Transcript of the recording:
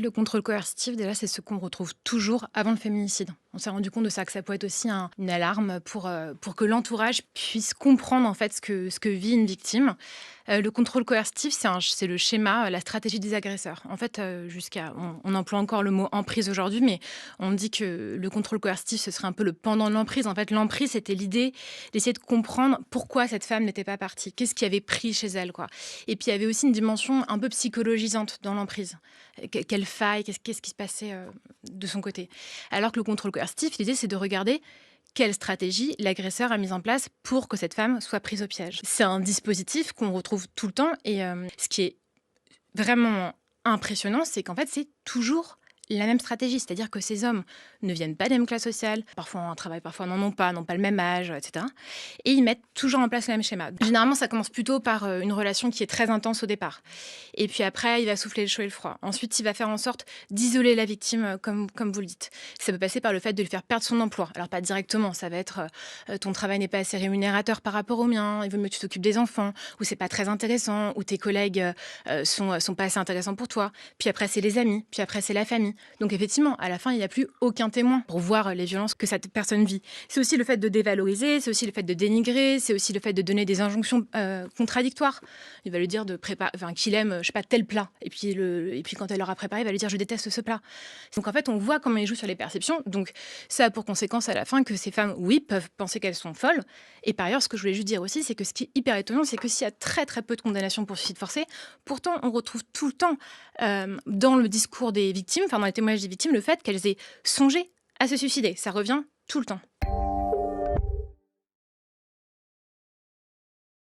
Le contrôle coercitif, déjà, c'est ce qu'on retrouve toujours avant le féminicide. On s'est rendu compte de ça, que ça peut être aussi une alarme pour que l'entourage puisse comprendre en fait ce que vit une victime. Le contrôle coercitif, c'est le schéma, la stratégie des agresseurs. En fait, on emploie encore le mot emprise aujourd'hui, mais on dit que le contrôle coercitif, ce serait un peu le pendant de l'emprise. En fait, l'emprise, c'était l'idée d'essayer de comprendre pourquoi cette femme n'était pas partie, qu'est-ce qui avait pris chez elle, quoi. Et puis, il y avait aussi une dimension un peu psychologisante dans l'emprise. Quelle faille, qu'est-ce qui se passait de son côté. Alors que le contrôle coercitif, l'idée, c'est de regarder quelle stratégie l'agresseur a mise en place pour que cette femme soit prise au piège. C'est un dispositif qu'on retrouve tout le temps et ce qui est vraiment impressionnant, c'est qu'en fait, c'est toujours la même stratégie. C'est-à-dire que ces hommes ne viennent pas des mêmes classes sociales, parfois ont un travail, parfois n'en ont pas le même âge, etc. Et ils mettent toujours en place le même schéma. Généralement, ça commence plutôt par une relation qui est très intense au départ. Et puis après, il va souffler le chaud et le froid. Ensuite, il va faire en sorte d'isoler la victime, comme vous le dites. Ça peut passer par le fait de lui faire perdre son emploi. Alors pas directement, ça va être ton travail n'est pas assez rémunérateur par rapport au mien, il vaut mieux que tu t'occupes des enfants, ou c'est pas très intéressant, ou tes collègues sont pas assez intéressants pour toi. Puis après, c'est les amis, puis après, c'est la famille. Donc effectivement, à la fin, il n'y a plus aucun témoin pour voir les violences que cette personne vit. C'est aussi le fait de dévaloriser, c'est aussi le fait de dénigrer, c'est aussi le fait de donner des injonctions contradictoires. Il va lui dire de préparer, qu'il aime, je sais pas, tel plat. Et puis quand elle l'aura préparé, il va lui dire je déteste ce plat. Donc en fait, on voit comment il joue sur les perceptions. Donc ça a pour conséquence à la fin que ces femmes, oui, peuvent penser qu'elles sont folles. Et par ailleurs, ce que je voulais juste dire aussi, c'est que ce qui est hyper étonnant, c'est que s'il y a très très peu de condamnations pour suicide forcé, pourtant on retrouve tout le temps dans le discours des victimes, enfin dans les témoignages des victimes, le fait qu'elles aient songé à se suicider. Ça revient tout le temps.